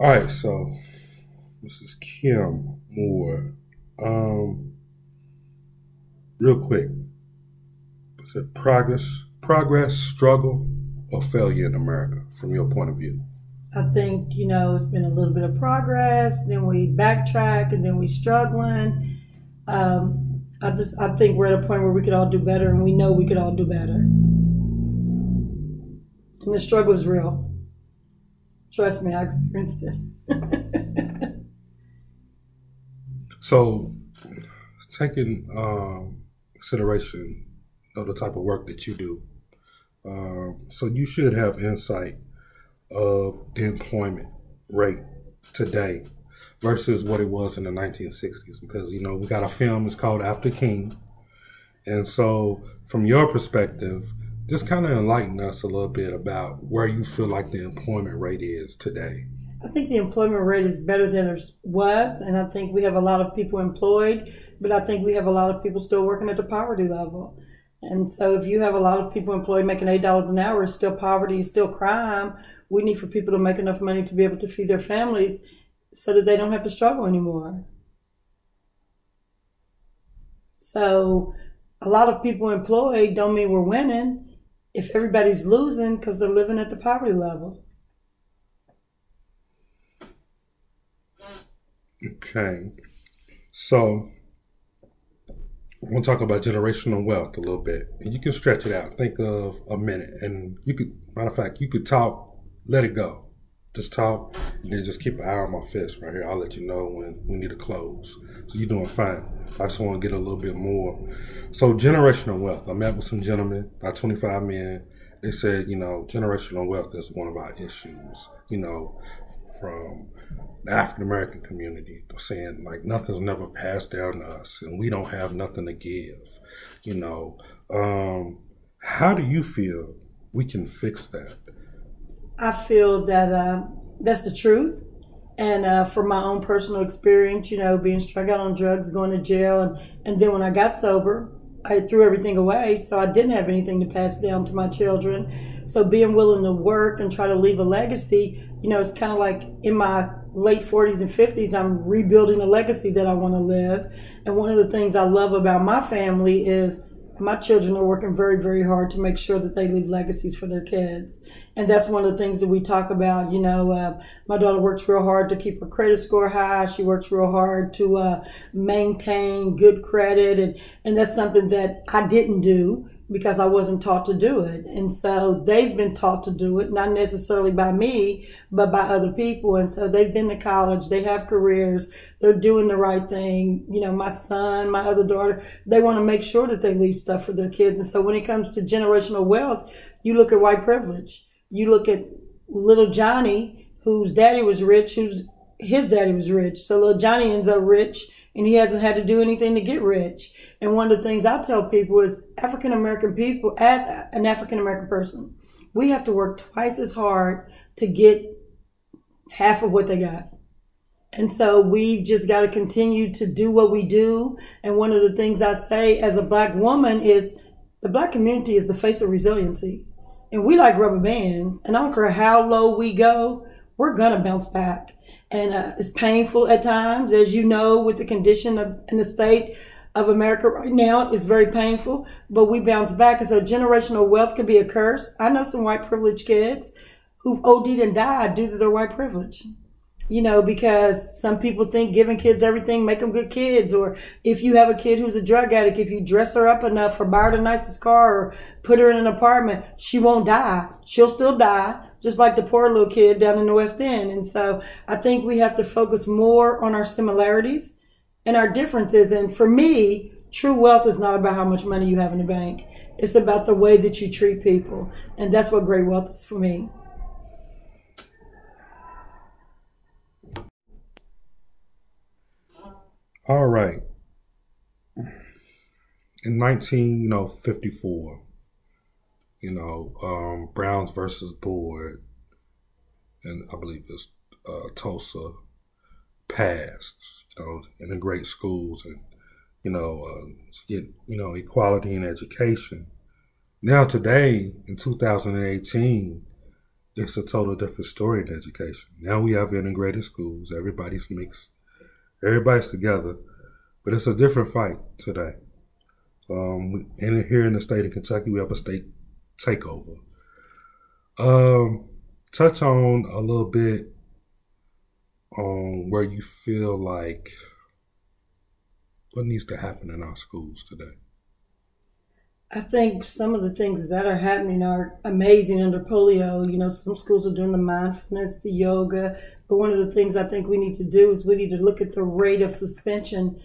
All right, so Mrs. Kim Moore. Um, Real quick, is it progress, struggle, or failure in America from your point of view? I think, it's been a little bit of progress, then we backtrack, and then we struggling. I think we're at a point where we could all do better, and we know we could all do better. And the struggle is real. Trust me, I experienced it. So, taking consideration of the type of work that you do, so you should have insight of the employment rate today versus what it was in the 1960s, because we got a film, it's called After King. And so from your perspective, just kind of enlighten us a little bit about where you feel like the employment rate is today. I think the employment rate is better than it was, and I think we have a lot of people employed, but I think we have a lot of people still working at the poverty level. And so if you have a lot of people employed making $8 an hour, it's still poverty, it's still crime. We need for people to make enough money to be able to feed their families so that they don't have to struggle anymore. So a lot of people employed don't mean we're winning if everybody's losing because they're living at the poverty level. Okay. So I want to talk about generational wealth a little bit. And you can stretch it out. Think of a minute. And you could, matter of fact, you could talk, let it go. Just talk, and then just keep an eye on my fist right here. I'll let you know when we need to close. So you're doing fine. I just want to get a little bit more. So generational wealth. I met with some gentlemen, about 25 men. They said, generational wealth is one of our issues, from the African American community. They're saying like nothing's never passed down to us and we don't have nothing to give. You know, how do you feel we can fix that? I feel that that's the truth. And from my own personal experience, being struck out on drugs, going to jail, and then when I got sober, I threw everything away, so I didn't have anything to pass down to my children. So being willing to work and try to leave a legacy, it's kind of like in my late 40s and 50s, I'm rebuilding a legacy that I want to live. And one of the things I love about my family is my children are working very, very hard to make sure that they leave legacies for their kids. And that's one of the things that we talk about. My daughter works real hard to keep her credit score high. She works real hard to maintain good credit. And that's something that I didn't do because I wasn't taught to do it. And so they've been taught to do it, not necessarily by me, but by other people. And so they've been to college, they have careers, they're doing the right thing. My son, my other daughter, they want to make sure that they leave stuff for their kids. And so when it comes to generational wealth, you look at white privilege. You look at little Johnny, whose daddy was rich, his daddy was rich. So little Johnny ends up rich and he hasn't had to do anything to get rich. And one of the things I tell people is African American people, as an African American person, we have to work twice as hard to get half of what they got. And so we've just got to continue to do what we do. And one of the things I say as a black woman is the black community is the face of resiliency. And we like rubber bands. And I don't care how low we go, we're going to bounce back. And it's painful at times, as you know, with the condition in the state of America right now. It's very painful, but we bounce back. And so generational wealth can be a curse. I know some white privileged kids who've OD'd and died due to their white privilege. Because some people think giving kids everything make them good kids. Or if you have a kid who's a drug addict, if you dress her up enough or buy her the nicest car or put her in an apartment, she won't die. She'll still die, just like the poor little kid down in the West End. And so I think we have to focus more on our similarities and our differences. And for me, true wealth is not about how much money you have in the bank. It's about the way that you treat people. And that's what great wealth is for me. All right. In 1954, Browns versus Board, and I believe it's Tulsa passed, integrate schools and, to get, equality in education. Now today, in 2018, it's a total different story in education. Now we have integrated schools. Everybody's mixed. Everybody's together. But it's a different fight today. And here in the state of Kentucky, we have a state takeover. Touch on a little bit on where you feel like what needs to happen in our schools today. I think some of the things that are happening are amazing under polio. Some schools are doing the mindfulness, the yoga. But one of the things I think we need to do is we need to look at the rate of suspension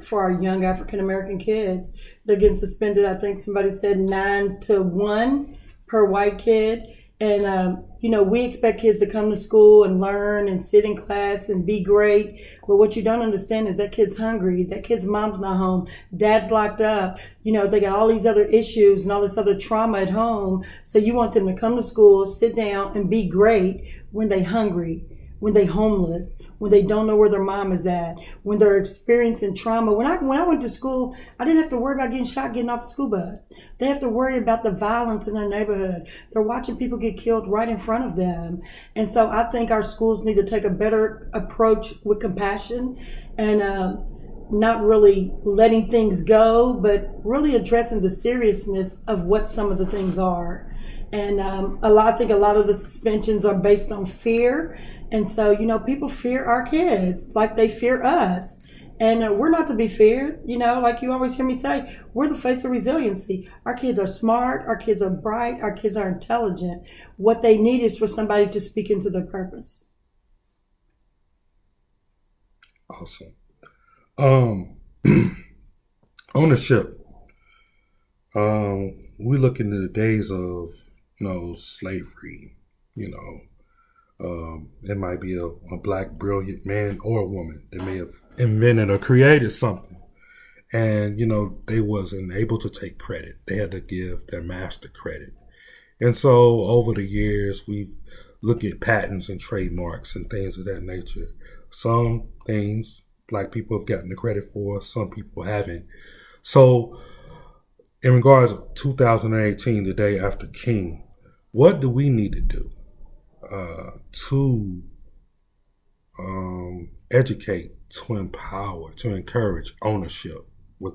for our young African American kids. They're getting suspended, I think somebody said 9 to 1 per white kid. And, we expect kids to come to school and learn and sit in class and be great. But what you don't understand is that kid's hungry. That kid's mom's not home. Dad's locked up. They got all these other issues and all this other trauma at home. So you want them to come to school, sit down and be great when they're hungry, when they're homeless, when they don't know where their mom is at, when they're experiencing trauma. When I went to school, I didn't have to worry about getting shot getting off the school bus. They have to worry about the violence in their neighborhood. They're watching people get killed right in front of them. And so I think our schools need to take a better approach with compassion and not really letting things go, but really addressing the seriousness of what some of the things are. And I think a lot of the suspensions are based on fear. And so, people fear our kids like they fear us. And we're not to be feared. Like you always hear me say, we're the face of resiliency. Our kids are smart. Our kids are bright. Our kids are intelligent. What they need is for somebody to speak into their purpose. Awesome. Ownership. We look into the days of, slavery, it might be a black brilliant man or a woman that may have invented or created something. And, they wasn't able to take credit. They had to give their master credit. And so over the years, we've looked at patents and trademarks and things of that nature. Some things black people have gotten the credit for, some people haven't. So in regards to 2018, the day after King, what do we need to do to educate, to empower, to encourage ownership with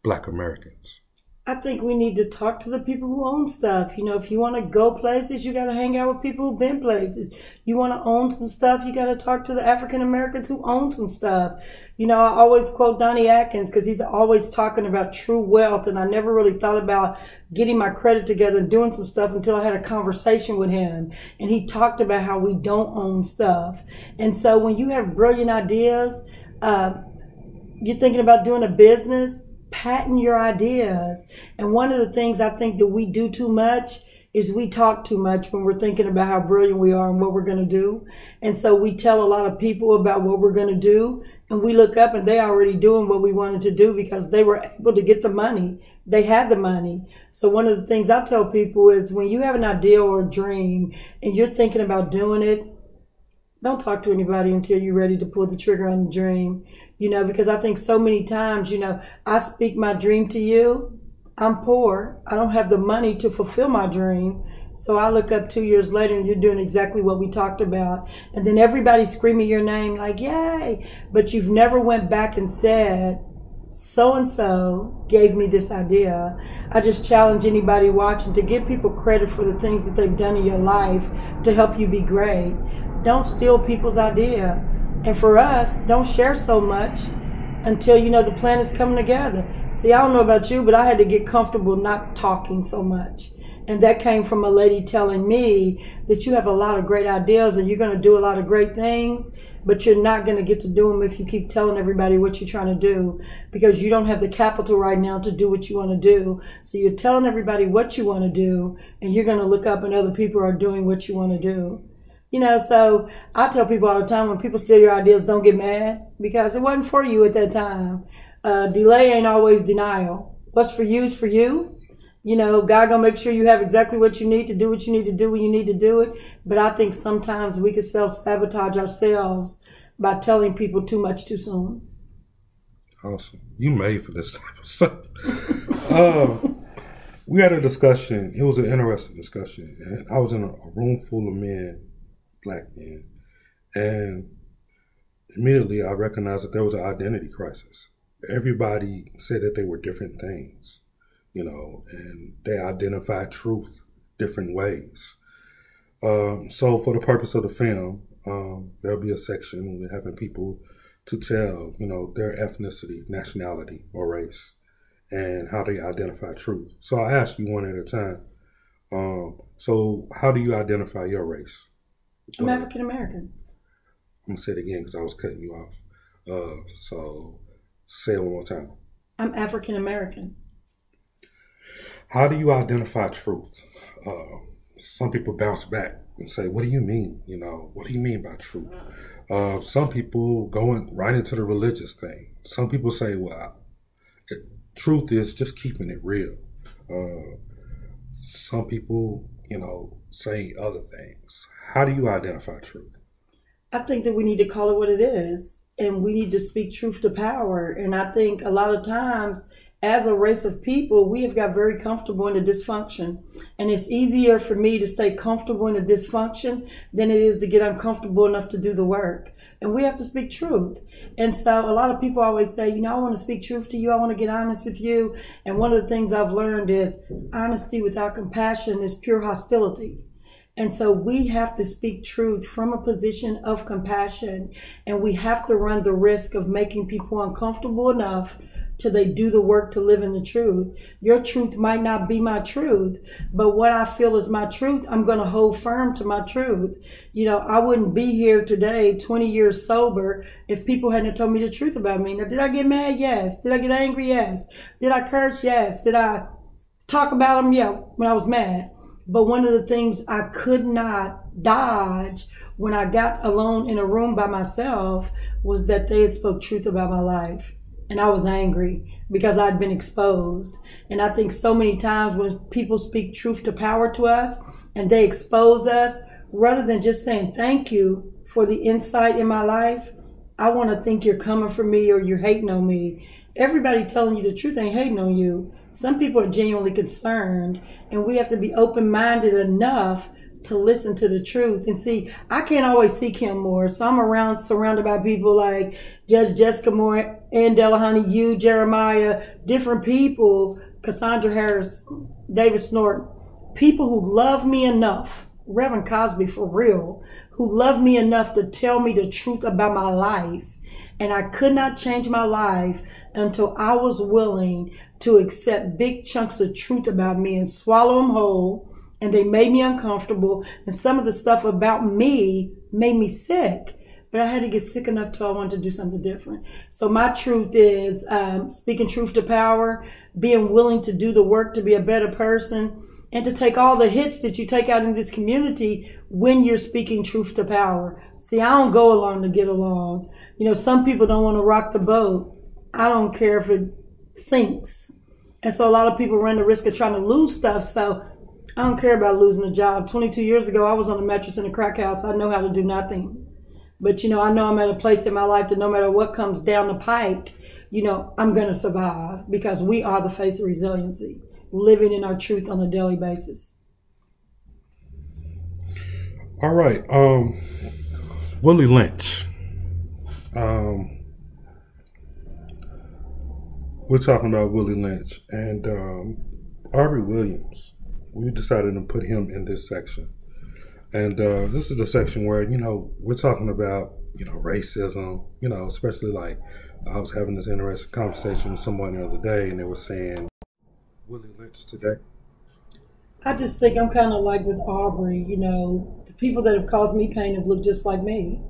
Black Americans? I think we need to talk to the people who own stuff. If you want to go places, you got to hang out with people who've been places. You want to own some stuff, you got to talk to the African Americans who own some stuff. I always quote Donnie Atkins because he's always talking about true wealth. And I never really thought about getting my credit together and doing some stuff until I had a conversation with him. And he talked about how we don't own stuff. And so when you have brilliant ideas, you're thinking about doing a business, patent your ideas. And one of the things I think that we do too much is we talk too much when we're thinking about how brilliant we are and what we're going to do. And so we tell a lot of people about what we're going to do, and we look up and they already doing what we wanted to do because they were able to get the money. They had the money. So one of the things I tell people is when you have an idea or a dream and you're thinking about doing it, don't talk to anybody until you're ready to pull the trigger on the dream. Because I think so many times, I speak my dream to you. I'm poor. I don't have the money to fulfill my dream. So I look up 2 years later and you're doing exactly what we talked about. And then everybody's screaming your name like, yay. But you've never went back and said, so-and-so gave me this idea. I just challenge anybody watching to give people credit for the things that they've done in your life to help you be great. Don't steal people's idea. And for us, don't share so much until the plan is coming together. See, I don't know about you, but I had to get comfortable not talking so much. And that came from a lady telling me that you have a lot of great ideas and you're going to do a lot of great things, but you're not going to get to do them if you keep telling everybody what you're trying to do because you don't have the capital right now to do what you want to do. So you're telling everybody what you want to do and you're going to look up and other people are doing what you want to do. So I tell people all the time, when people steal your ideas, don't get mad because it wasn't for you at that time. Delay ain't always denial. What's for you is for you. God gonna make sure you have exactly what you need to do what you need to do when you need to do it. But I think sometimes we can self-sabotage ourselves by telling people too much too soon. Awesome. You made for this type of stuff. we had a discussion. It was an interesting discussion. And I was in a room full of men, black men, and immediately I recognized that there was an identity crisis. Everybody said that they were different things, and they identified truth different ways. So for the purpose of the film, there'll be a section we're having people to tell, their ethnicity, nationality, or race, and how they identify truth. So I ask you one at a time. So how do you identify your race? I'm African American. I'm going to say it again because I was cutting you off. So say it one more time. I'm African American. How do you identify truth? Some people bounce back and say, what do you mean? What do you mean by truth? Some people go right into the religious thing. Some people say, well, truth is just keeping it real. Some people, say other things. How do you identify truth? I think that we need to call it what it is, and we need to speak truth to power. And I think a lot of times, as a race of people, we have got very comfortable in the dysfunction. And it's easier for me to stay comfortable in the dysfunction than it is to get uncomfortable enough to do the work. And we have to speak truth. And so a lot of people always say, I want to speak truth to you. I want to get honest with you. And one of the things I've learned is honesty without compassion is pure hostility. And so we have to speak truth from a position of compassion. And we have to run the risk of making people uncomfortable enough till they do the work to live in the truth. Your truth might not be my truth, but what I feel is my truth, I'm going to hold firm to my truth. I wouldn't be here today, 20 years sober, if people hadn't told me the truth about me. Now, did I get mad? Yes. Did I get angry? Yes. Did I curse? Yes. Did I talk about them? Yeah, when I was mad. But one of the things I could not dodge when I got alone in a room by myself was that they had spoke truth about my life. And I was angry because I'd been exposed. And I think so many times when people speak truth to power to us and they expose us, rather than just saying thank you for the insight in my life, I want to think you're coming for me or you're hating on me. Everybody telling you the truth ain't hating on you. Some people are genuinely concerned, and we have to be open-minded enough to listen to the truth. And see, I can't always see Kim Moore, so I'm surrounded by people like Judge Jessica Moore, Ann Delahunty, you, Jeremiah, different people, Cassandra Harris, David Snort, people who love me enough, Reverend Cosby for real, who love me enough to tell me the truth about my life. And I could not change my life until I was willing to accept big chunks of truth about me and swallow them whole. And they made me uncomfortable. And some of the stuff about me made me sick. But I had to get sick enough till I wanted to do something different. So my truth is speaking truth to power, being willing to do the work to be a better person, and to take all the hits that you take out in this community when you're speaking truth to power. See, I don't go along to get along. Some people don't want to rock the boat. I don't care if it sinks. And so a lot of people run the risk of trying to lose stuff. So I don't care about losing a job. 22 years ago, I was on a mattress in a crack house. I know how to do nothing. But, I know I'm at a place in my life that no matter what comes down the pike, I'm going to survive because we are the face of resiliency, living in our truth on a daily basis. All right. Willie Lynch. We're talking about Willie Lynch and Aubrey Williams. We decided to put him in this section. And this is the section where, we're talking about, racism, especially like I was having this interesting conversation with someone the other day and they were saying, Willie Lynch today. I just think I'm kind of like with Aubrey, the people that have caused me pain have looked just like me.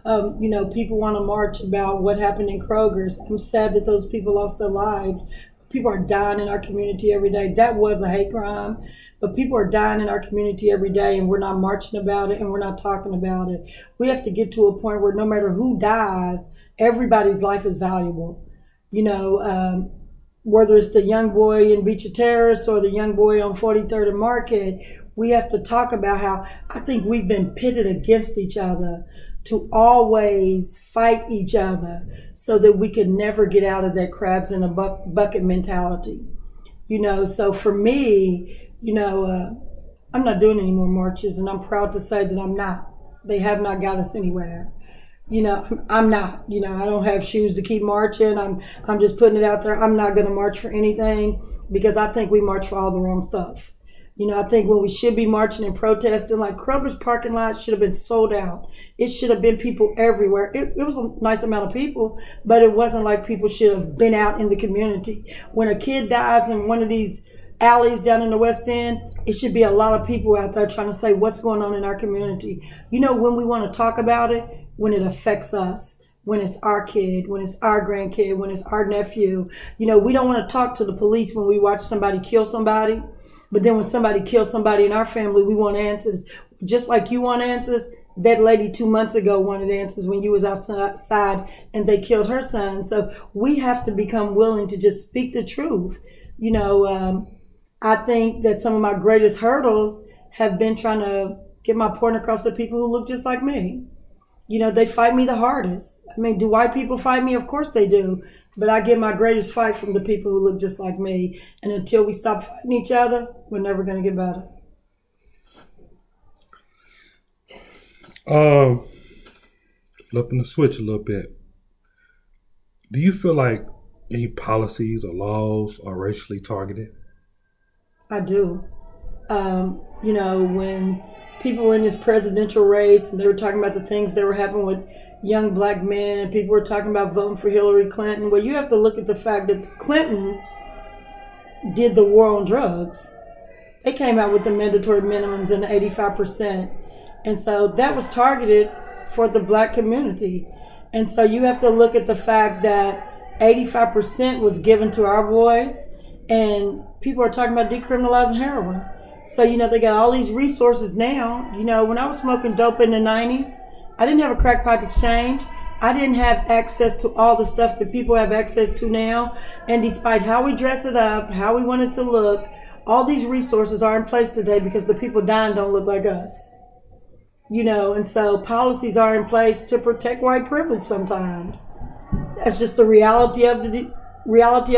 People want to march about what happened in Kroger's. I'm sad that those people lost their lives. People are dying in our community every day. That was a hate crime, but people are dying in our community every day and we're not marching about it and we're not talking about it. We have to get to a point where no matter who dies, everybody's life is valuable. Whether it's the young boy in Beecher Terrace or the young boy on 43rd and Market, we have to talk about how I think we've been pitted against each other to always fight each other so that we could never get out of that crabs in a bucket mentality. So for me, I'm not doing any more marches, and I'm proud to say that I'm not. They have not got us anywhere. I'm not. I don't have shoes to keep marching. I'm just putting it out there. I'm not going to march for anything because I think we march for all the wrong stuff. I think when we should be marching and protesting, like Kroger's parking lot should have been sold out. It should have been people everywhere. It was a nice amount of people, but it wasn't like people should have been out in the community. When a kid dies in one of these alleys down in the West End, it should be a lot of people out there trying to say what's going on in our community. When we want to talk about it, when it affects us, when it's our kid, when it's our grandkid, when it's our nephew. We don't want to talk to the police when we watch somebody kill somebody. But then when somebody kills somebody in our family, we want answers. Just like you want answers, that lady 2 months ago wanted answers when you was outside and they killed her son. So we have to become willing to just speak the truth. I think that some of my greatest hurdles have been trying to get my point across to people who look just like me. They fight me the hardest. I mean, do white people fight me? Of course they do. But I get my greatest fight from the people who look just like me. And until we stop fighting each other, we're never going to get better. Flipping the switch a little bit. Do you feel like any policies or laws are racially targeted? I do. When people were in this presidential race and they were talking about the things that were happening with young black men and people were talking about voting for Hillary Clinton. Well, you have to look at the fact that the Clintons did the war on drugs. They came out with the mandatory minimums and the 85%. And so that was targeted for the black community. And so you have to look at the fact that 85% was given to our boys, and people are talking about decriminalizing heroin. So, they got all these resources now. When I was smoking dope in the 90s, I didn't have a crack pipe exchange. I didn't have access to all the stuff that people have access to now. And despite how we dress it up, how we want it to look, all these resources are in place today because the people dying don't look like us. And so policies are in place to protect white privilege sometimes. That's just the reality of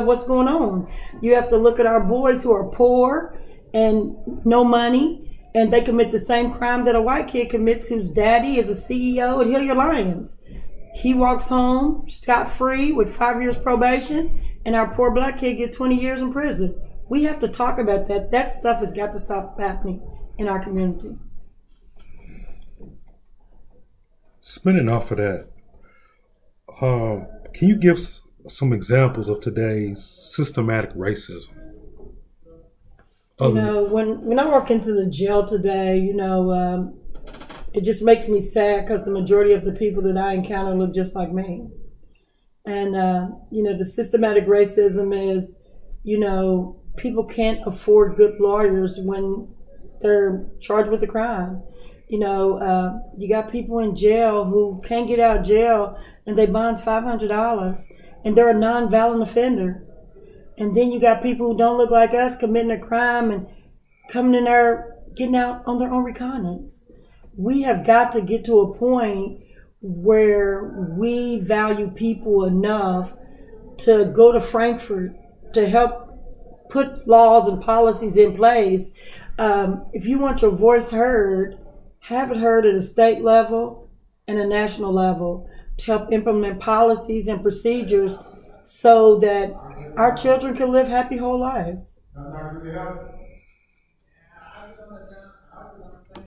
what's going on. You have to look at our boys who are poor and no money, and they commit the same crime that a white kid commits whose daddy is a CEO at Hilliard Lyons. He walks home scot-free with 5 years probation, and our poor black kid gets 20 years in prison. We have to talk about that. That stuff has got to stop happening in our community. Spinning off of that, can you give some examples of today's systematic racism? When I walk into the jail today, it just makes me sad because the majority of the people that I encounter look just like me. And, the systematic racism is, people can't afford good lawyers when they're charged with a crime. You got people in jail who can't get out of jail and they bond $500 and they're a non-violent offender. And then you got people who don't look like us committing a crime and coming in there, getting out on their own recognizance. We have got to get to a point where we value people enough to go to Frankfurt to help put laws and policies in place. If you want your voice heard, have it heard at a state level and a national level to help implement policies and procedures so that our children can live happy whole lives.